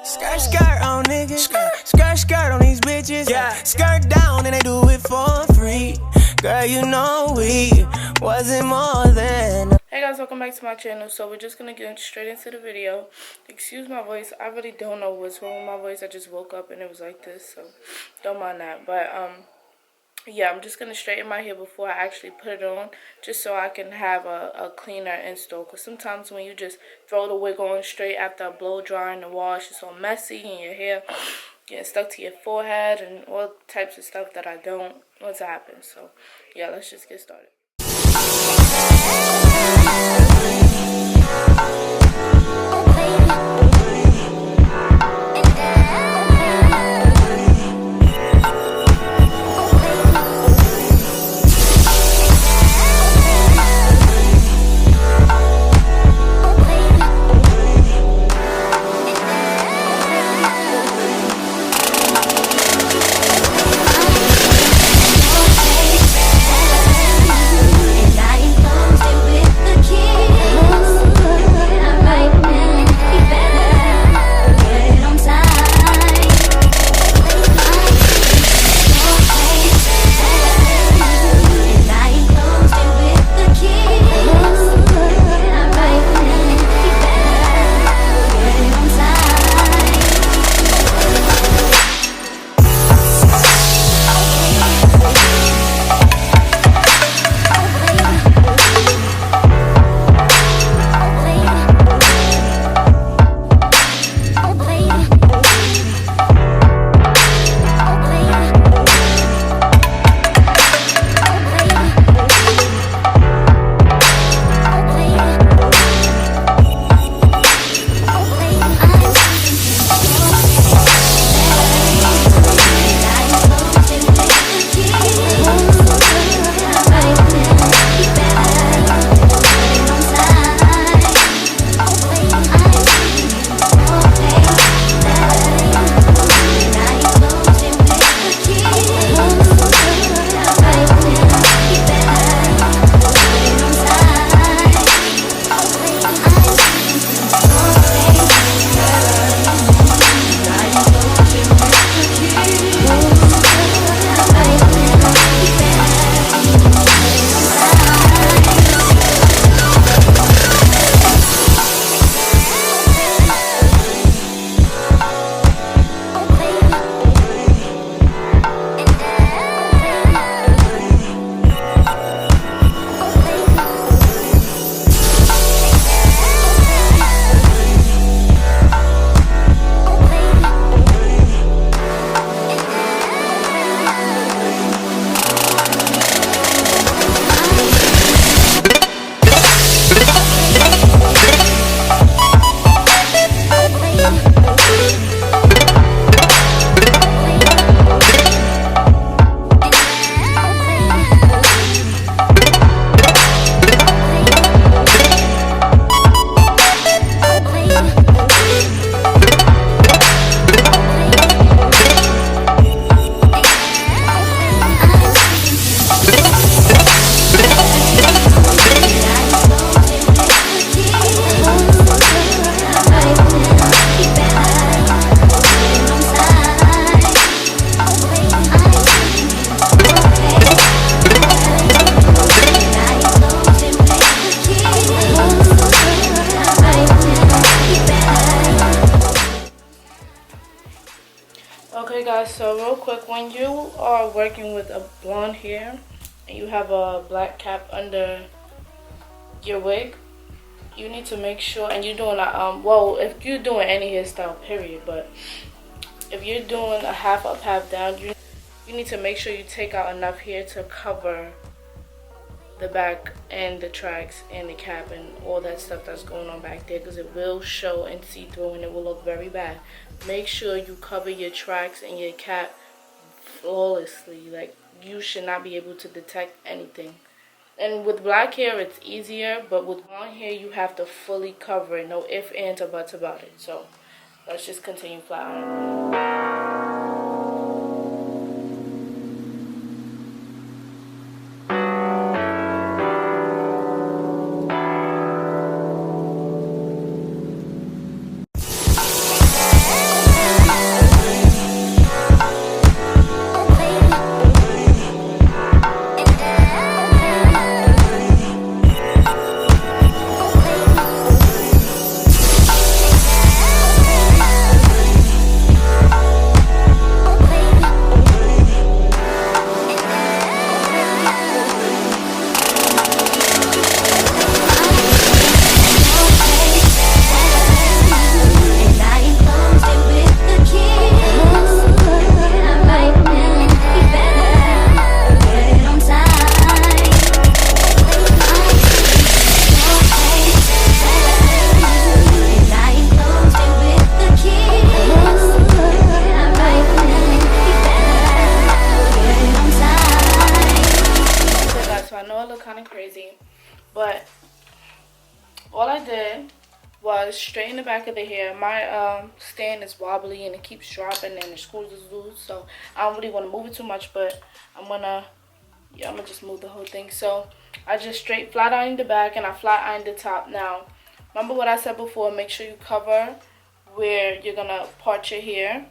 Skirt, skirt on niggas. Skirt, skirt on these bitches. Yeah. Skirt down and they do it for free. Girl, you know we wasn't more than. Hey guys, welcome back to my channel. So we're just gonna get straight into the video. Excuse my voice. I really don't know what's wrong with my voice. I just woke up and it was like this, so don't mind that. But yeah, I'm just gonna straighten my hair before I actually put it on, just so I can have a cleaner install. Because sometimes when you just throw the wig on straight after a blow dry and the wash, it's all messy and your hair getting stuck to your forehead and all types of stuff that I don't want to happen. So yeah, let's just get started. Okay guys, so real quick, when you are working with a blonde hair and you have a black cap under your wig, you need to make sure, and you're doing a well, if you're doing any hairstyle period, but if you're doing a half up half down, you need to make sure you take out enough hair to cover the back and the tracks and the cap and all that stuff that's going on back there, because it will show and see through and it will look very bad. Make sure you cover your tracks and your cap flawlessly. Like, you should not be able to detect anything. And with black hair it's easier, but with blonde hair you have to fully cover it. No ifs, ands, or buts about it. So let's just continue flat iron. gotta straighten the back of the hair. My stand is wobbly and it keeps dropping and the screws is loose, so I don't really want to move it too much, but I'm gonna just move the whole thing. So I just straight flat ironed the back and I flat ironed the top. Now remember what I said before, make sure you cover where you're gonna part your hair.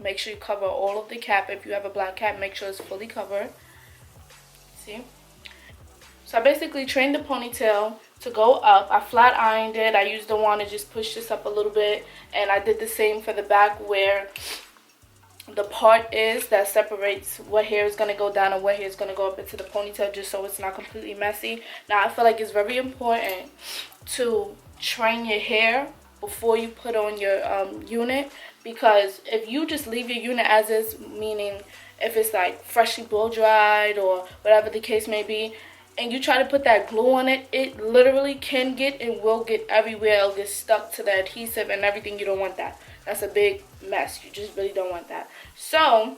Make sure you cover all of the cap. If you have a black cap, make sure it's fully covered. See? So I basically trained the ponytail to go up. I flat ironed it. I used the wand to just push this up a little bit. And I did the same for the back where the part is that separates what hair is going to go down and what hair is going to go up into the ponytail, just so it's not completely messy. Now I feel like it's very important to train your hair before you put on your unit, because if you just leave your unit as is, meaning if it's like freshly blow dried or whatever the case may be, and you try to put that glue on it, it literally can get and will get everywhere. It'll get stuck to the adhesive and everything. You don't want that. That's a big mess. You just really don't want that. So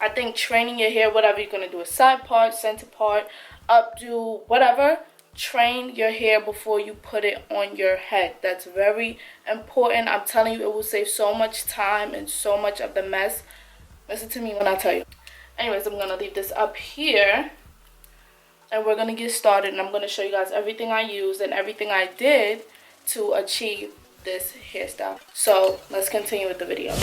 I think training your hair, whatever you're going to do, a side part, center part, updo, whatever, train your hair before you put it on your head. That's very important. I'm telling you, it will save so much time and so much of the mess. Listen to me when I tell you. Anyways, I'm going to leave this up here. And we're going to get started, and I'm going to show you guys everything I used and everything I did to achieve this hairstyle. So let's continue with the video.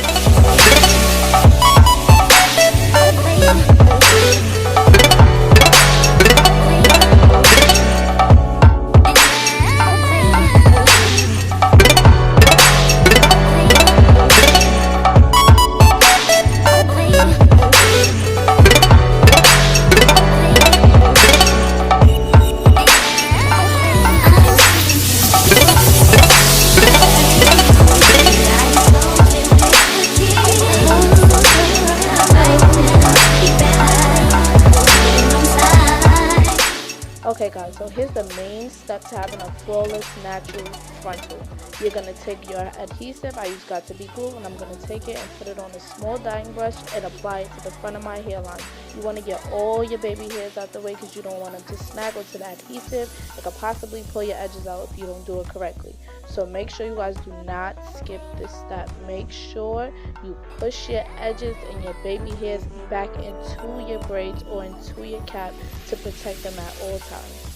Okay guys, so here's the main step to having a flawless natural frontal. You're going to take your adhesive, I use Got to Be Glue, and I'm going to take it and put it on a small dyeing brush and apply it to the front of my hairline. You want to get all your baby hairs out the way because you don't want them to snag onto the adhesive. It could possibly pull your edges out if you don't do it correctly. So make sure you guys do not skip this step. Make sure you push your edges and your baby hairs back into your braids or into your cap to protect them at all times.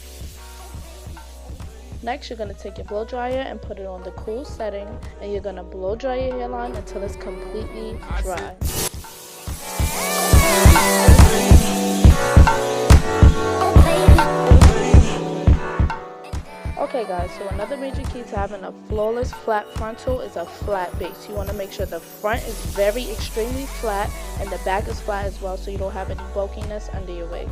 Next, you're going to take your blow dryer and put it on the cool setting, and you're going to blow dry your hairline until it's completely dry. Okay guys, so another major key to having a flawless flat frontal is a flat base. You want to make sure the front is very extremely flat and the back is flat as well, so you don't have any bulkiness under your wig.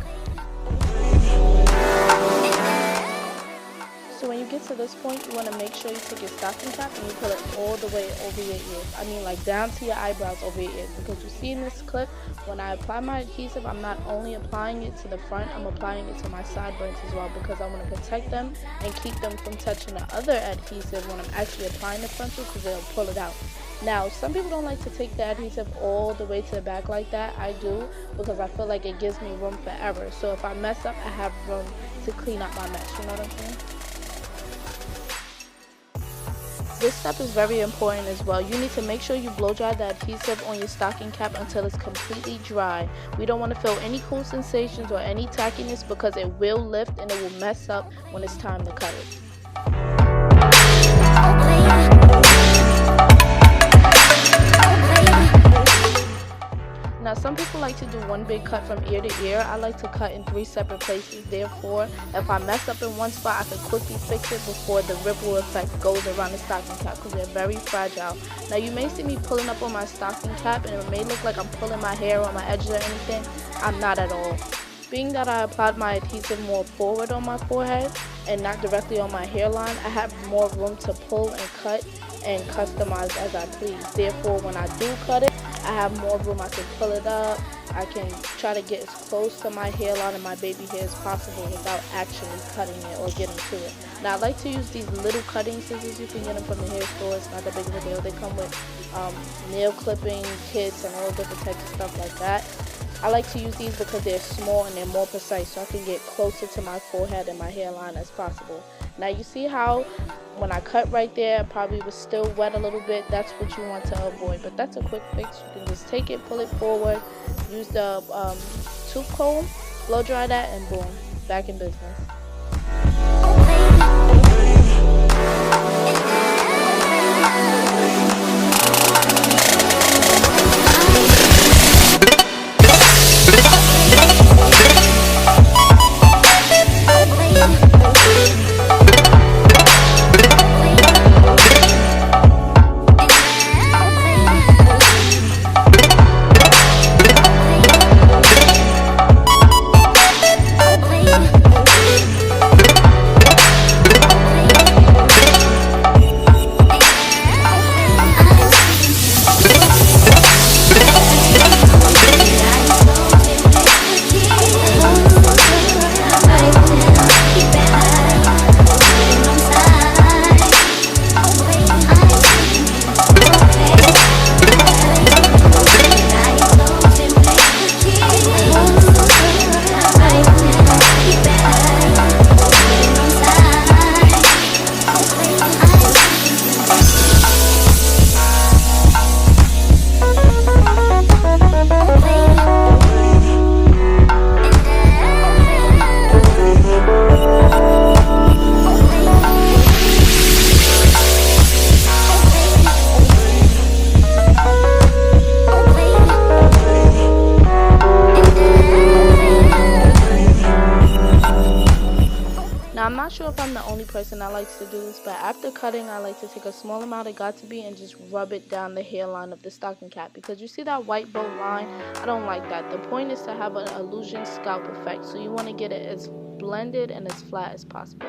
So when you get to this point, you want to make sure you take your stocking cap and you pull it all the way over your ears. I mean like down to your eyebrows over your ears, because you see in this clip, when I apply my adhesive, I'm not only applying it to the front, I'm applying it to my sideburns as well, because I want to protect them and keep them from touching the other adhesive when I'm actually applying the frontal, because they'll pull it out. Now, some people don't like to take the adhesive all the way to the back like that. I do, because I feel like it gives me room for error. So if I mess up, I have room to clean up my mess, you know what I'm saying? This step is very important as well. You need to make sure you blow dry the adhesive on your stocking cap until it's completely dry. We don't want to feel any cool sensations or any tackiness, because it will lift and it will mess up when it's time to cut it. Now, some people like to do one big cut from ear to ear. I like to cut in 3 separate places. Therefore, if I mess up in one spot, I can quickly fix it before the ripple effect goes around the stocking cap, because they're very fragile. Now, you may see me pulling up on my stocking cap, and it may look like I'm pulling my hair on my edges or anything. I'm not at all. Being that I applied my adhesive more forward on my forehead and not directly on my hairline, I have more room to pull and cut and customize as I please. Therefore, when I do cut it, I have more room. I can pull it up. I can try to get as close to my hairline and my baby hair as possible without actually cutting it or getting to it. Now, I like to use these little cutting scissors. You can get them from the hair store. It's not that big of a deal. They come with nail clipping kits and all different types of stuff like that. I like to use these because they're small and they're more precise, so I can get closer to my forehead and my hairline as possible. Now you see how when I cut right there, it probably was still wet a little bit. That's what you want to avoid. But that's a quick fix. You can just take it, pull it forward, use the tooth comb, blow dry that, and boom, back in business. I'm not sure if I'm the only person that likes to do this, but after cutting, I like to take a small amount of Got2b and just rub it down the hairline of the stocking cap, because you see that white bow line? I don't like that. The point is to have an illusion scalp effect, so you want to get it as blended and as flat as possible.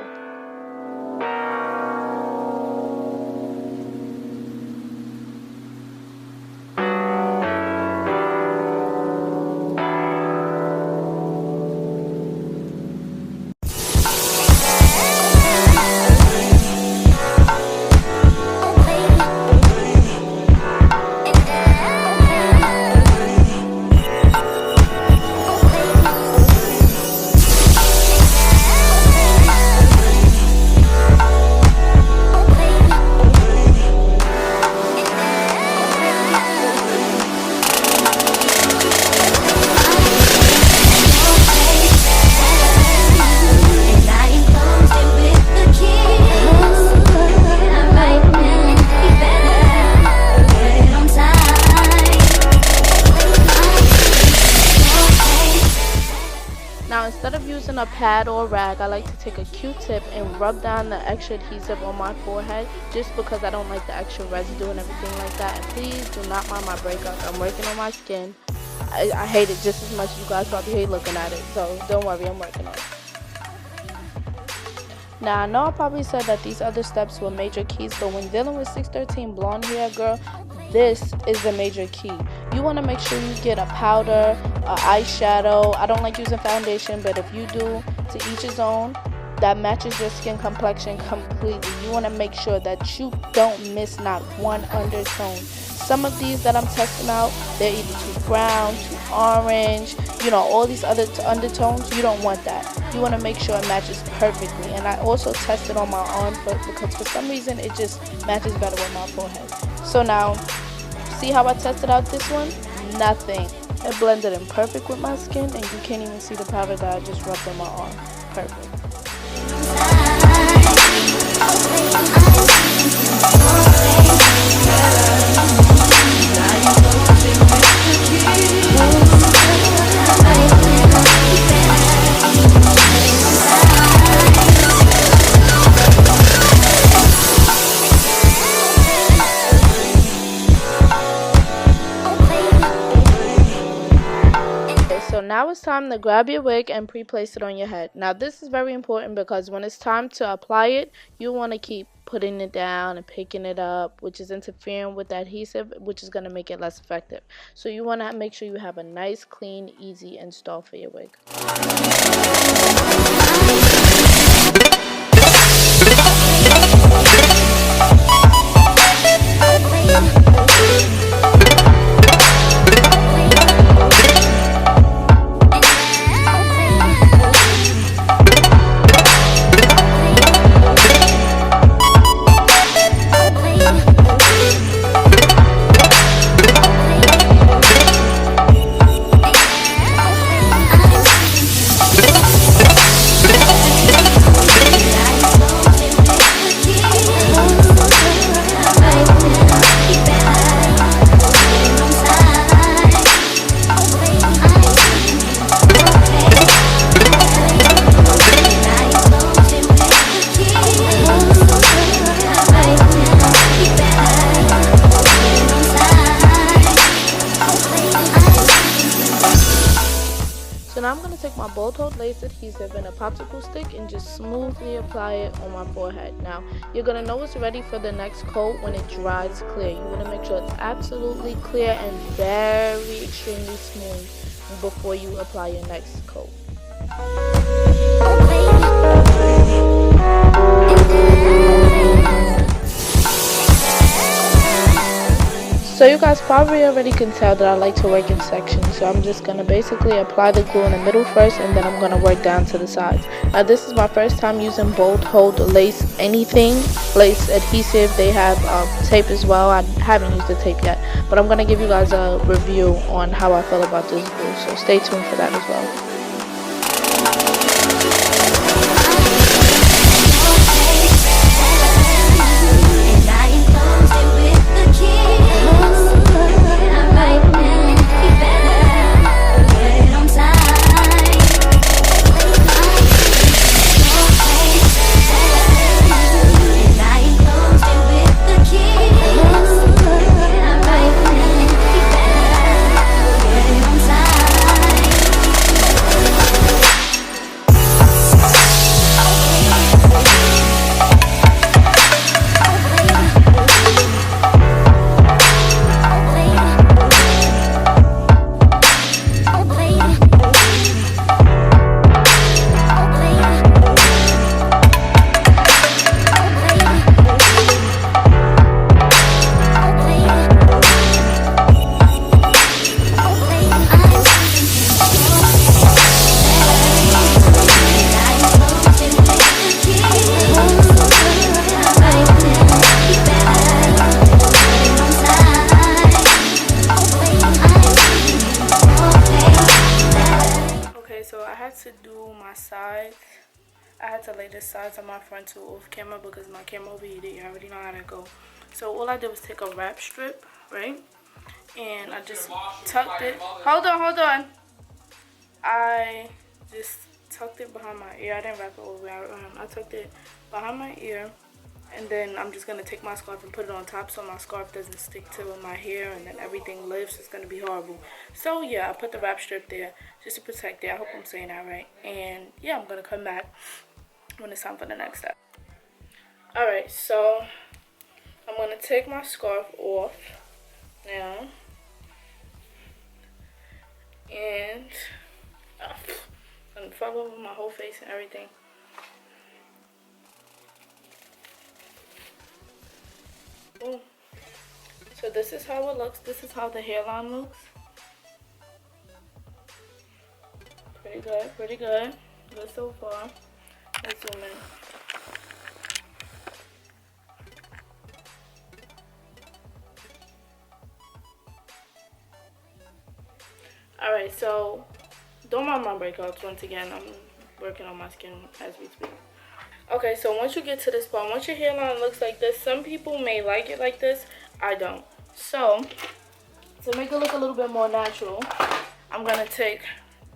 Now instead of using a pad or a rag, I like to take a Q-tip and rub down the extra adhesive on my forehead, just because I don't like the extra residue and everything like that. And please do not mind my breakouts. I'm working on my skin. I hate it just as much as you guys probably hate looking at it, so don't worry, I'm working on it. Now I know I probably said that these other steps were major keys, but when dealing with 613 blonde hair, girl, this is the major key. You want to make sure you get a powder, a eyeshadow. I don't like using foundation, but if you do, to each his own, that matches your skin complexion completely. You want to make sure that you don't miss not one undertone. Some of these that I'm testing out, they're either too brown, too orange, you know, all these other undertones. You don't want that. You want to make sure it matches perfectly. And I also tested on my arm because for some reason it just matches better with my forehead. So now, see how I tested out this one? Nothing. It blended in perfect with my skin, and you can't even see the powder that I just rubbed on my arm. Perfect. So now it's time to grab your wig and pre-place it on your head. Now this is very important because when it's time to apply it, you want to keep putting it down and picking it up, which is interfering with the adhesive, which is going to make it less effective. So you want to make sure you have a nice, clean, easy install for your wig. now I'm going to take my bold hold lace adhesive and a popsicle stick and just smoothly apply it on my forehead. Now, you're going to know it's ready for the next coat when it dries clear. You want to make sure it's absolutely clear and very extremely smooth before you apply your next coat. So you guys probably already can tell that I like to work in sections, so I'm just going to basically apply the glue in the middle first, and then I'm going to work down to the sides. Now this is my first time using bold hold lace anything, lace adhesive. They have tape as well. I haven't used the tape yet, but I'm going to give you guys a review on how I feel about this glue, so stay tuned for that as well. To do my sides, I had to lay the sides of my frontal off camera because my camera overheated. You already know how that go. So all I did was take a wrap strip, right, and I just tucked it. Hold on. I just tucked it behind my ear. I didn't wrap it all the way around. I tucked it behind my ear, and then I'm just gonna take my scarf and put it on top so my scarf doesn't stick to my hair and then everything lifts. It's gonna be horrible. So yeah, I put the wrap strip there just to protect it. I hope I'm saying that right. And yeah, I'm gonna come back when it's time for the next step. Alright, so I'm gonna take my scarf off now, and I'm gonna fall over my whole face and everything. Boom. So this is how it looks. This is how the hairline looks. Pretty good. Good so far. Let's zoom in. Alright, so don't mind my breakouts. Once again, I'm working on my skin as we speak. Okay, so once you get to this part, once your hairline looks like this, some people may like it like this. I don't. So, to make it look a little bit more natural, I'm going to take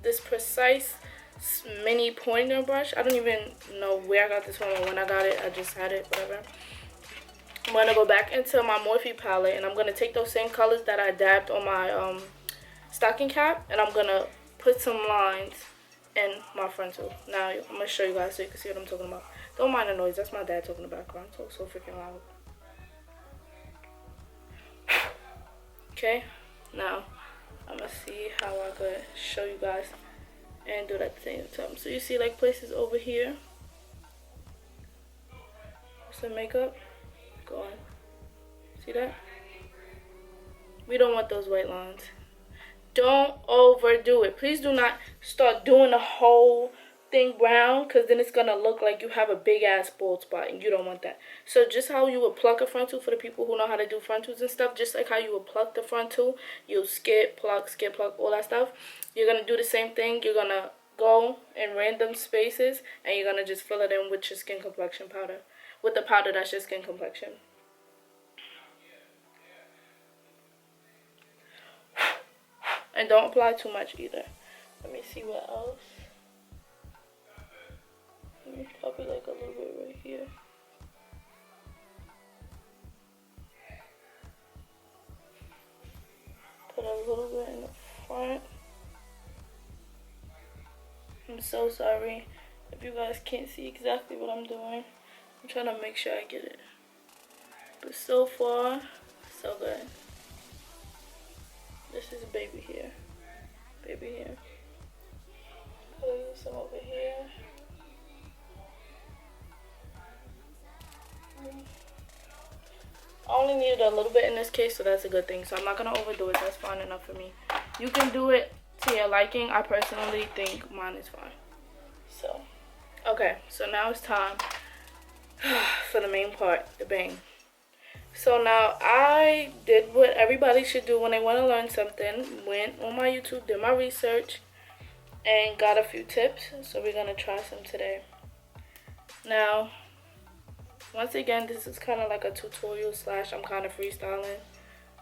this precise mini pointer brush. I don't even know where I got this from or when I got it. I just had it, whatever. I'm going to go back into my Morphe palette, and I'm going to take those same colors that I dabbed on my stocking cap, and I'm going to put some lines in my frontal. Now, I'm going to show you guys so you can see what I'm talking about. Don't mind the noise. That's my dad talking in the background. Talk so freaking loud. Okay, now I'm going to see how I could show you guys and do that at the same time. So you see like places over here. Some makeup. Go on. See that? We don't want those white lines. Don't overdo it. Please do not start doing the whole thing brown, because then it's going to look like you have a big ass bald spot, and you don't want that. So just how you would pluck a frontal, for the people who know how to do frontals and stuff, just like how you would pluck the frontal, you'll skip, pluck, all that stuff. You're going to do the same thing. You're going to go in random spaces, and you're going to just fill it in with your skin complexion powder. With the powder that's your skin complexion. And don't apply too much either. Let me see what else. Let me probably like a little bit right here. Put a little bit in the front. I'm so sorry if you guys can't see exactly what I'm doing. I'm trying to make sure I get it. But so far, so good. This is baby hair. Baby hair. I'll use some over here. I only needed a little bit in this case, so that's a good thing. So I'm not going to overdo it. That's fine enough for me. You can do it to your liking. I personally think mine is fine. So, okay. So now it's time for the main part, the bang. So now I did what everybody should do when they want to learn something. Went on my YouTube, did my research, and got a few tips. So we're going to try some today. Now, once again, this is kind of like a tutorial slash I'm kind of freestyling.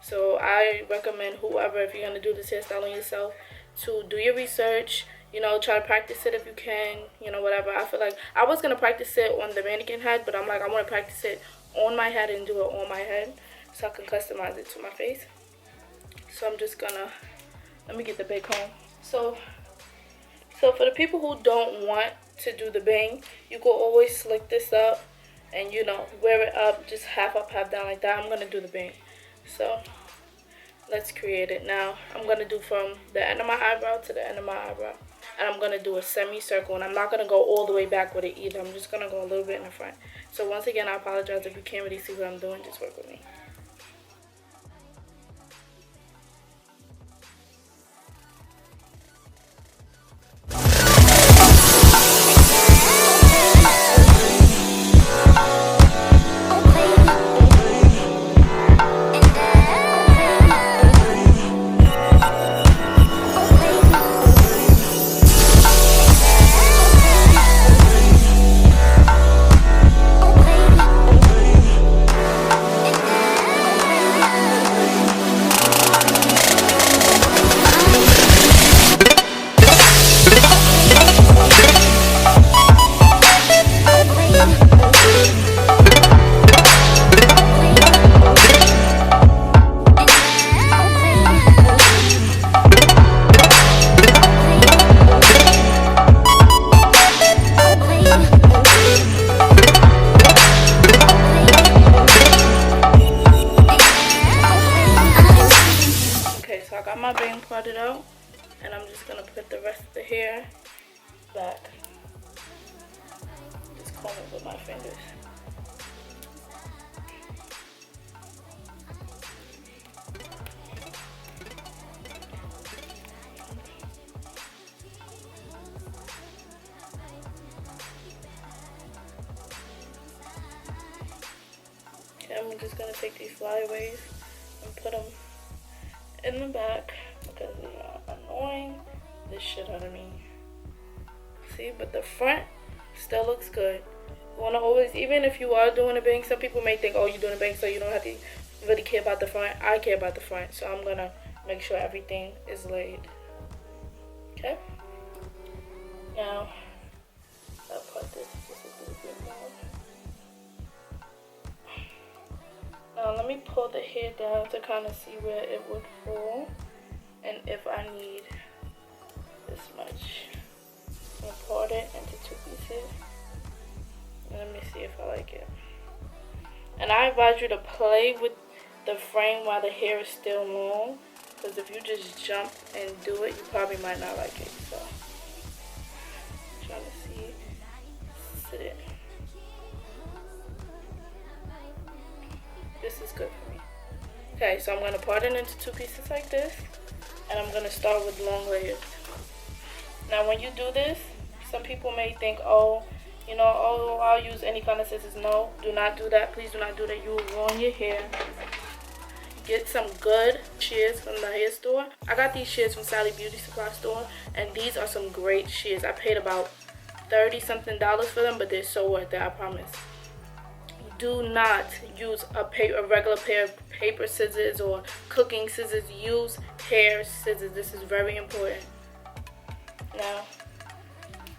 So I recommend whoever, if you're going to do this hairstyle on yourself, to do your research. You know, try to practice it if you can. You know, whatever. I feel like I was going to practice it on the mannequin head, but I'm like, I want to practice it on my head and do it on my head so I can customize it to my face. So I'm just going to, let me get the big comb. So for the people who don't want to do the bang, you can always slick this up. And, you know, wear it up, just half up, half down like that. I'm going to do the bang. So, let's create it. Now, I'm going to do from the end of my eyebrow to the end of my eyebrow. And I'm going to do a semicircle. And I'm not going to go all the way back with it either. I'm just going to go a little bit in the front. So, once again, I apologize if you can't really see what I'm doing. Just work with me. My bang parted out, and I'm just gonna put the rest of the hair back. Just comb it with my fingers. Okay, I'm just gonna take these flyaways and put them in the back because they are annoying the shit out of me. See, but the front still looks good. You want to always, even if you are doing a bang, some people may think, oh, you're doing a bang so you don't have to really care about the front. I care about the front, so I'm gonna make sure everything is laid. Okay, now I'll put this just a little bit more. Now let me pull the hair down to kind of see where it would fall and if I need this much. I'm going to part it into 2 pieces. And let me see if I like it. And I advise you to play with the frame while the hair is still long, because if you just jump and do it, you probably might not like it. So, I'm trying to see. Sit. This is good for me. Okay, so I'm going to part it into 2 pieces like this. And I'm going to start with long layers. Now when you do this, some people may think, oh, you know, oh, I'll use any kind of scissors. No, do not do that. Please do not do that. You will ruin your hair. Get some good shears from the hair store. I got these shears from Sally Beauty Supply store. And these are some great shears. I paid about $30-something for them, but they're so worth it, I promise. Do not use a regular pair of paper scissors or cooking scissors. Use hair scissors. This is very important. Now,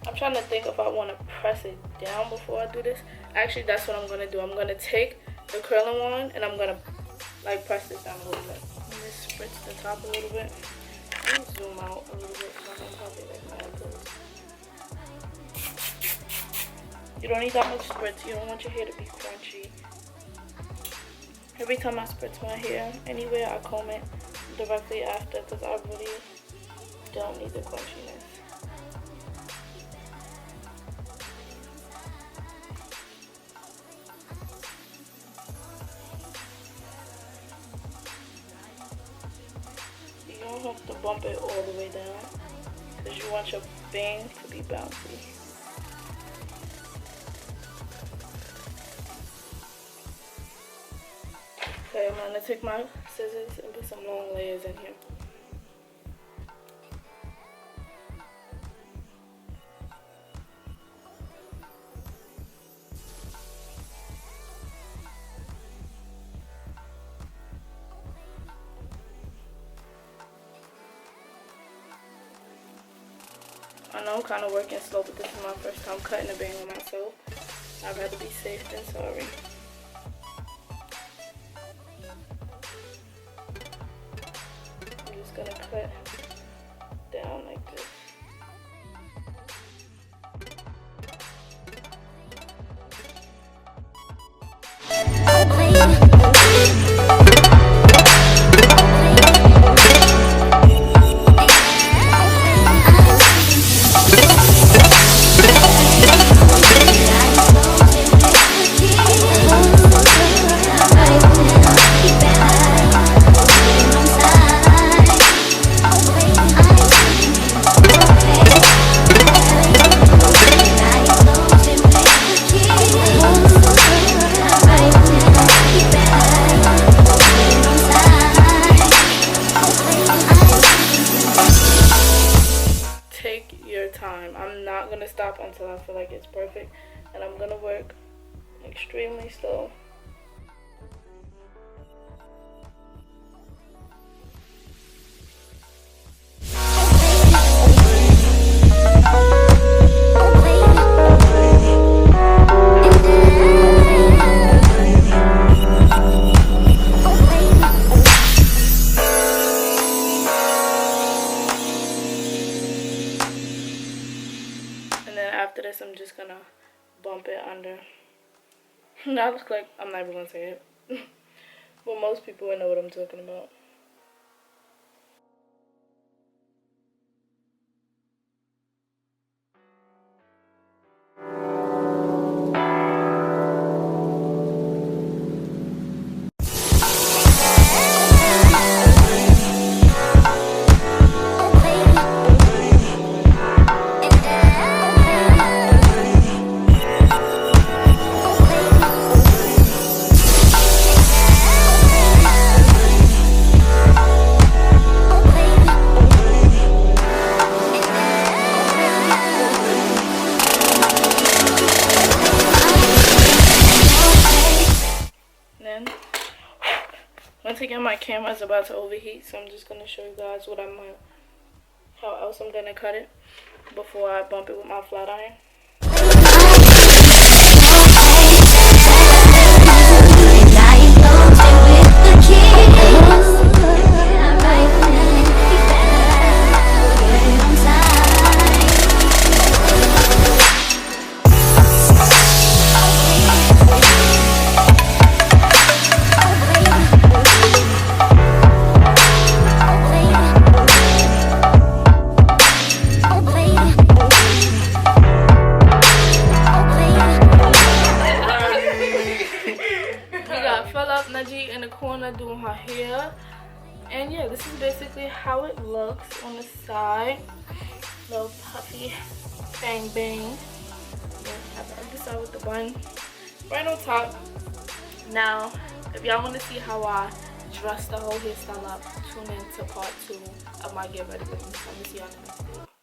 I'm trying to think if I want to press it down before I do this. Actually, that's what I'm going to do. I'm going to take the curling wand and I'm going to like press this down a little bit. Just spritz the top a little bit. Let me zoom out a little bit so I can probably like that. You don't need that much spritz. You don't want your hair to be crunchy. Every time I spritz my hair anywhere, I comb it directly after because I really don't need the crunchiness. You don't have to bump it all the way down because you want your bang to be bouncy. Okay, I'm gonna take my scissors and put some long layers in here. I know I'm kind of working slow, but this is my first time cutting a bang on myself. I'd rather be safe than sorry. I'm just gonna cut down like this. I'm not gonna stop until I feel like it's perfect, and I'm gonna work extremely slow. After this, I'm just gonna bump it under. Now I look like I'm not even gonna say it, but most people will know what I'm talking about. Once again, my camera is about to overheat, so I'm just going to show you guys how else I'm going to cut it before I bump it with my flat iron. In the corner doing her hair, and yeah, this is basically how it looks on the side. Little puffy bang bang. Have the other side with the bun right on top. Now, if y'all want to see how I dress the whole hairstyle up, tune in to part 2 of my get ready with me. Let me see y'all in the next video.